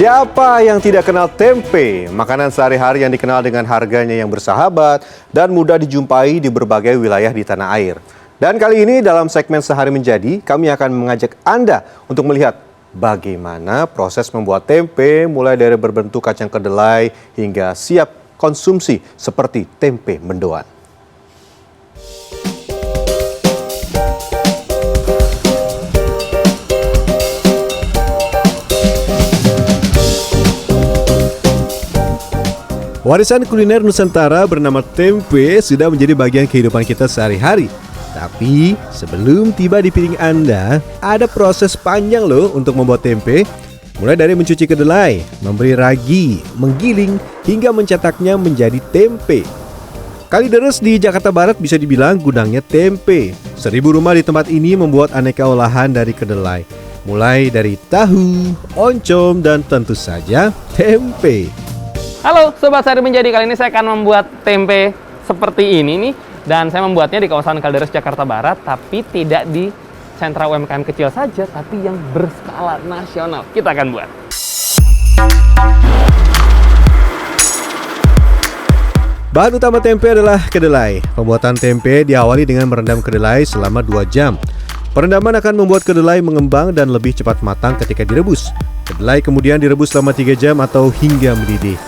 Siapa yang tidak kenal tempe? Makanan sehari-hari yang dikenal dengan harganya yang bersahabat dan mudah dijumpai di berbagai wilayah di tanah air. Dan kali ini dalam segmen Sehari Menjadi, kami akan mengajak Anda untuk melihat bagaimana proses membuat tempe mulai dari berbentuk kacang kedelai hingga siap konsumsi seperti tempe mendoan. Warisan kuliner Nusantara bernama tempe sudah menjadi bagian kehidupan kita sehari-hari. Tapi sebelum tiba di piring Anda, ada proses panjang loh untuk membuat tempe. Mulai dari mencuci kedelai, memberi ragi, menggiling, hingga mencetaknya menjadi tempe. Kalideres di Jakarta Barat bisa dibilang gudangnya tempe. 1000 rumah di tempat ini membuat aneka olahan dari kedelai. Mulai dari tahu, oncom, dan tentu saja tempe. Halo Sobat Sehari Menjadi, kali ini saya akan membuat tempe seperti ini nih. Dan saya membuatnya di kawasan Kalideres, Jakarta Barat, tapi tidak di sentra UMKM kecil saja, tapi yang berskala nasional. Kita akan buat. Bahan utama tempe adalah kedelai. Pembuatan tempe diawali dengan merendam kedelai selama 2 jam. Perendaman akan membuat kedelai mengembang dan lebih cepat matang ketika direbus. Kedelai kemudian direbus selama 3 jam atau hingga mendidih.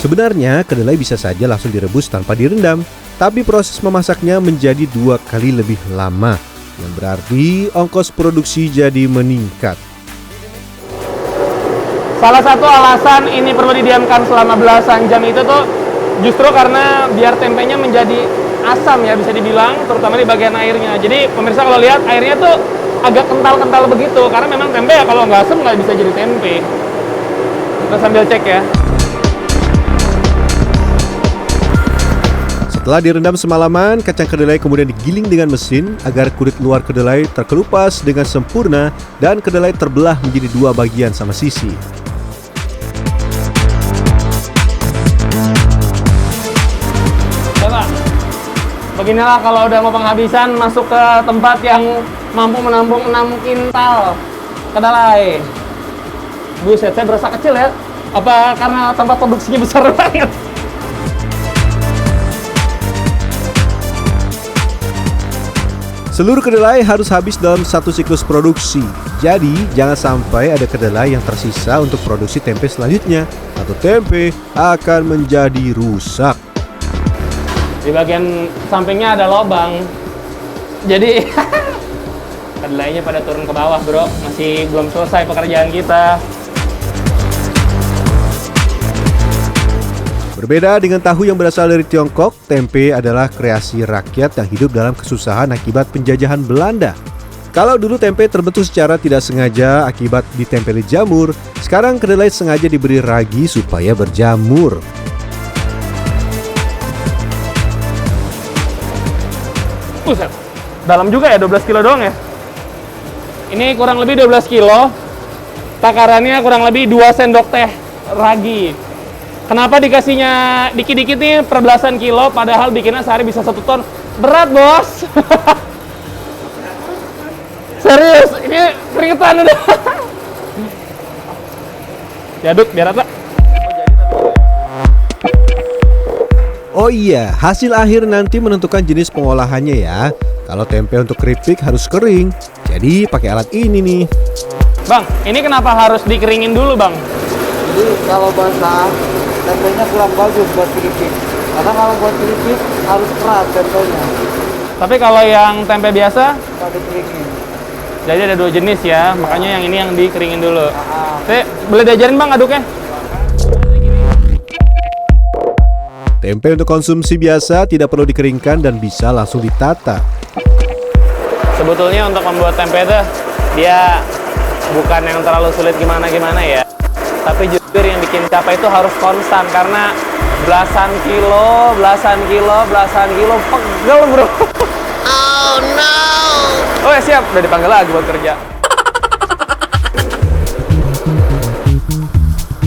Sebenarnya kedelai bisa saja langsung direbus tanpa direndam, tapi proses memasaknya menjadi 2 kali lebih lama, yang berarti ongkos produksi jadi meningkat. Salah satu alasan ini perlu didiamkan selama belasan jam itu tuh justru karena biar tempenya menjadi asam ya, bisa dibilang, terutama di bagian airnya. Jadi pemirsa kalau lihat airnya tuh agak kental-kental begitu, karena memang tempe ya kalau nggak asam nggak bisa jadi tempe. Kita sambil cek ya. Setelah direndam semalaman, kacang kedelai kemudian digiling dengan mesin agar kulit luar kedelai terkelupas dengan sempurna dan kedelai terbelah menjadi 2 bagian sama sisi. Coba, beginilah kalau udah mau penghabisan masuk ke tempat yang mampu menampung 6 kintal kedelai. Buset, saya berasa kecil ya. Apa karena tempat produksinya besar banget? Seluruh kedelai harus habis dalam 1 siklus produksi. Jadi, jangan sampai ada kedelai yang tersisa untuk produksi tempe selanjutnya, atau tempe akan menjadi rusak. Di bagian sampingnya ada lubang. Jadi, kedelainya pada turun ke bawah, bro. Masih belum selesai pekerjaan kita. Berbeda dengan tahu yang berasal dari Tiongkok, tempe adalah kreasi rakyat yang hidup dalam kesusahan akibat penjajahan Belanda. Kalau dulu tempe terbentuk secara tidak sengaja akibat ditempeli jamur, sekarang kedelai sengaja diberi ragi supaya berjamur. Buset, dalam juga ya, 12 kilo doang ya. Ini kurang lebih 12 kilo. Takarannya kurang lebih 2 sendok teh ragi. Kenapa dikasihnya dikit-dikit nih per belasan kilo, padahal bikinnya sehari bisa 1 ton. Berat, bos. Serius, ini keringetan udah. Diaduk biar rata. Oh iya, hasil akhir nanti menentukan jenis pengolahannya ya. Kalau tempe untuk keripik harus kering, jadi pakai alat ini nih. Bang, ini kenapa harus dikeringin dulu, Bang? Jadi kalau basah, tempenya kurang bagus buat keripik. Karena kalau buat keripik harus keras tempenya. Tapi kalau yang tempe biasa, Nggak dikeringin. jadi ada 2 jenis ya, makanya yang ini yang dikeringin dulu. Ah, Saya boleh diajarin Bang aduknya? Tempe untuk konsumsi biasa tidak perlu dikeringkan dan bisa langsung ditata. Sebetulnya untuk membuat tempe itu dia bukan yang terlalu sulit gimana-gimana ya. Tapi jujur yang bikin capek itu harus konstan, karena belasan kilo pegel, bro. Oh no! Oh ya, siap, udah dipanggil lagi buat kerja.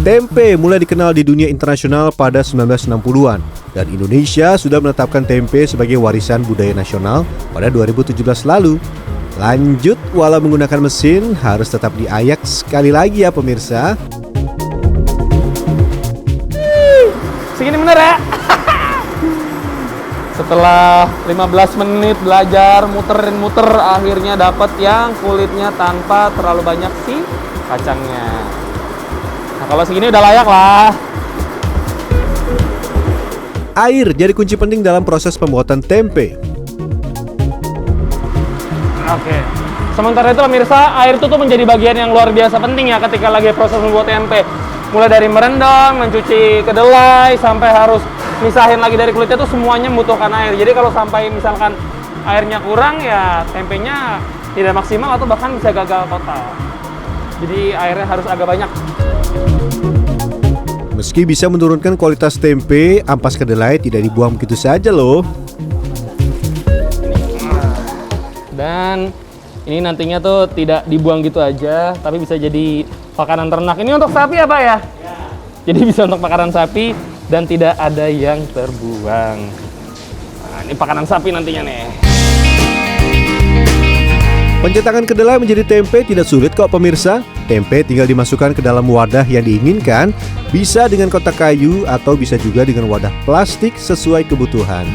Tempe mulai dikenal di dunia internasional pada 1960-an dan Indonesia sudah menetapkan tempe sebagai warisan budaya nasional pada 2017 lalu. Lanjut, walau menggunakan mesin harus tetap diayak sekali lagi ya pemirsa. Segini bener ya. Setelah 15 menit belajar muter, akhirnya dapat yang kulitnya tanpa terlalu banyak si kacangnya. Nah, kalau segini udah layak lah. Air jadi kunci penting dalam proses pembuatan tempe. Oke. Sementara itu pemirsa, air itu tuh menjadi bagian yang luar biasa penting ya ketika lagi proses membuat tempe. Mulai dari merendam, mencuci kedelai, sampai harus misahin lagi dari kulitnya tuh semuanya membutuhkan air. Jadi kalau sampai misalkan airnya kurang ya tempenya tidak maksimal atau bahkan bisa gagal total. Jadi airnya harus agak banyak. Meski bisa menurunkan kualitas tempe, ampas kedelai tidak dibuang begitu saja loh. Dan ini nantinya tuh tidak dibuang gitu aja, tapi bisa jadi makanan ternak. Ini untuk sapi ya Pak ya? Jadi bisa untuk makanan sapi dan tidak ada yang terbuang. Nah, ini makanan sapi nantinya nih. Pencetakan kedelai menjadi tempe tidak sulit kok pemirsa. Tempe tinggal dimasukkan ke dalam wadah yang diinginkan. Bisa dengan kotak kayu atau bisa juga dengan wadah plastik sesuai kebutuhan.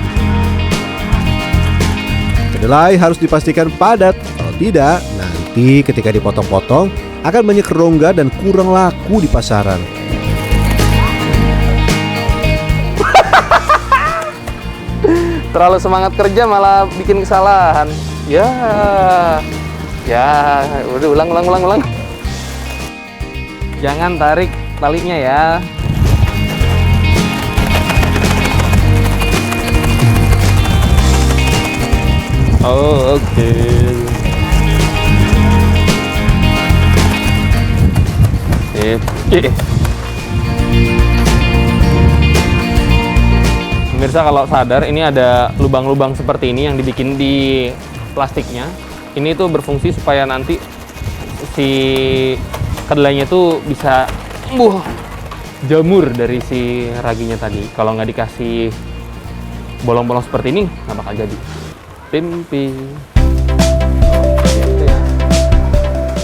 Kedelai harus dipastikan padat. Kalau tidak, nanti ketika dipotong-potong akan banyak rongga dan kurang laku di pasaran. Terlalu semangat kerja malah bikin kesalahan. Ya, udah ulang. Jangan tarik talinya ya. Oh, oke. Pemirsa kalau sadar ini ada lubang-lubang seperti ini yang dibikin di plastiknya. Ini tuh berfungsi supaya nanti si kedelainya tuh bisa jamur dari si raginya tadi. Kalau nggak dikasih bolong-bolong seperti ini nggak bakal jadi tempe.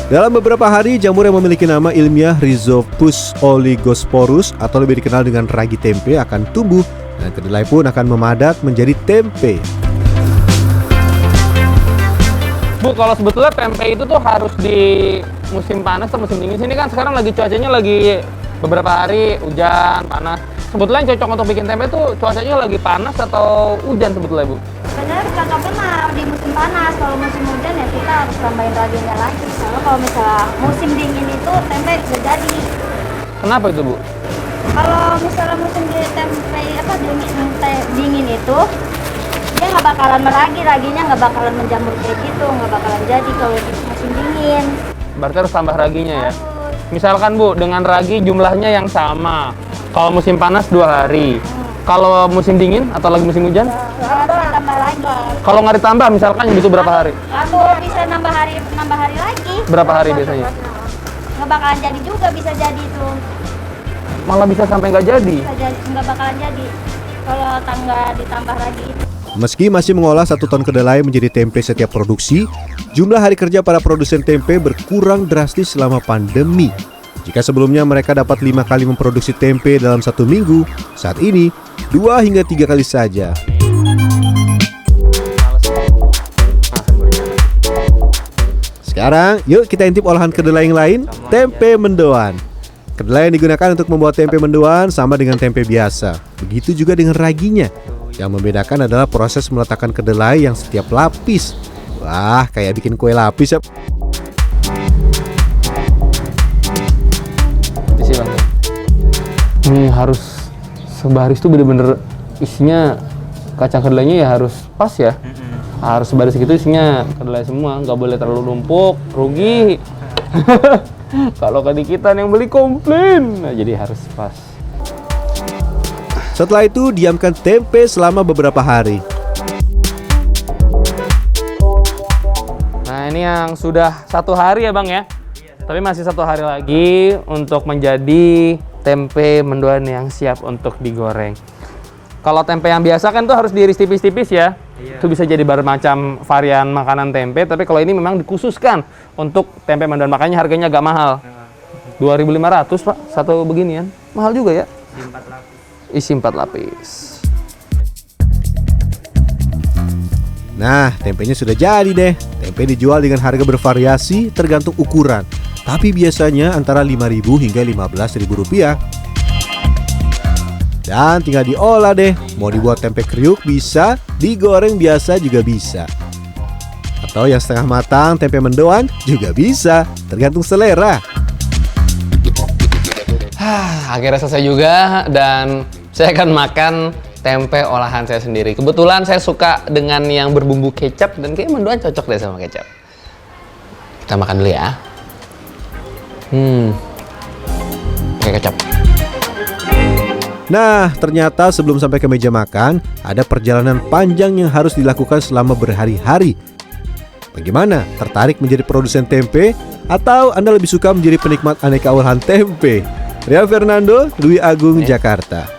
Dalam beberapa hari, jamur yang memiliki nama ilmiah Rhizopus oligosporus atau lebih dikenal dengan ragi tempe akan tumbuh dan kedelai pun akan memadat menjadi tempe. Bu, kalau sebetulnya tempe itu tuh harus di musim panas atau musim dingin. Sini kan sekarang lagi cuacanya lagi beberapa hari hujan, panas. Sebetulnya yang cocok untuk bikin tempe tuh cuacanya lagi panas atau hujan sebetulnya, Bu? Benar, cocoknya di musim panas. Kalau musim hujan ya kita harus tambahin raginya lagi. Soalnya kalau misalnya musim dingin itu tempe bisa jadi. Kenapa itu, Bu? Kalau misalnya musim dingin itu dia nggak bakalan meragi, raginya nggak bakalan menjamur kayak gitu, nggak bakalan jadi kalau di musim dingin. Berarti harus tambah raginya ya? Misalkan Bu, dengan ragi jumlahnya yang sama. Kalau musim panas 2 hari. Kalau musim dingin atau lagi musim hujan? Tambah lagi. Kalau nggak ditambah misalkan itu berapa hari? Atau bisa nambah hari lagi. Berapa hari biasanya? Nggak bakalan jadi juga, bisa jadi tuh. Malah bisa sampai nggak jadi? Nggak bakalan jadi kalau nggak ditambah lagi. Meski masih mengolah 1 ton kedelai menjadi tempe setiap produksi, jumlah hari kerja para produsen tempe berkurang drastis selama pandemi. Jika sebelumnya mereka dapat 5 kali memproduksi tempe dalam 1 minggu, saat ini 2 hingga 3 kali saja. Sekarang, yuk kita intip olahan kedelai yang lain, tempe mendoan. Kedelai yang digunakan untuk membuat tempe mendoan sama dengan tempe biasa. Begitu juga dengan raginya. Yang membedakan adalah proses meletakkan kedelai yang setiap lapis. Wah, kayak bikin kue lapis ya. Isi Bang. Ini harus sebaris tuh bener-bener isinya kacang kedelainya ya harus pas ya. Harus sebaris segitu isinya kedelai semua, nggak boleh terlalu numpuk, rugi. Kalau kedikitan yang beli komplain. Nah, jadi harus pas. Setelah itu, diamkan tempe selama beberapa hari. Nah, ini yang sudah 1 hari ya Bang ya. Tapi masih 1 hari lagi untuk menjadi tempe mendoan yang siap untuk digoreng. Kalau tempe yang biasa kan tuh harus diiris tipis-tipis ya. Itu bisa jadi bermacam varian makanan tempe, tapi kalau ini memang dikhususkan untuk tempe mendoan, makanya harganya agak mahal. 2.500 Pak, satu beginian. Mahal juga ya. Isi 4 lapis. Nah, tempenya sudah jadi deh. Tempe dijual dengan harga bervariasi tergantung ukuran. Tapi biasanya antara 5.000 hingga 15.000 rupiah. Dan tinggal diolah deh. Mau dibuat tempe kriuk bisa, digoreng biasa juga bisa. Atau yang setengah matang tempe mendoan juga bisa, tergantung selera. Akhirnya selesai juga dan saya akan makan tempe olahan saya sendiri. Kebetulan saya suka dengan yang berbumbu kecap dan kayaknya mendoan cocok deh sama kecap. Kita makan dulu ya. Kayak kecap. Nah, ternyata sebelum sampai ke meja makan, ada perjalanan panjang yang harus dilakukan selama berhari-hari. Bagaimana? Tertarik menjadi produsen tempe? Atau Anda lebih suka menjadi penikmat aneka olahan tempe? Rian Fernando, Dwi Agung, Jakarta.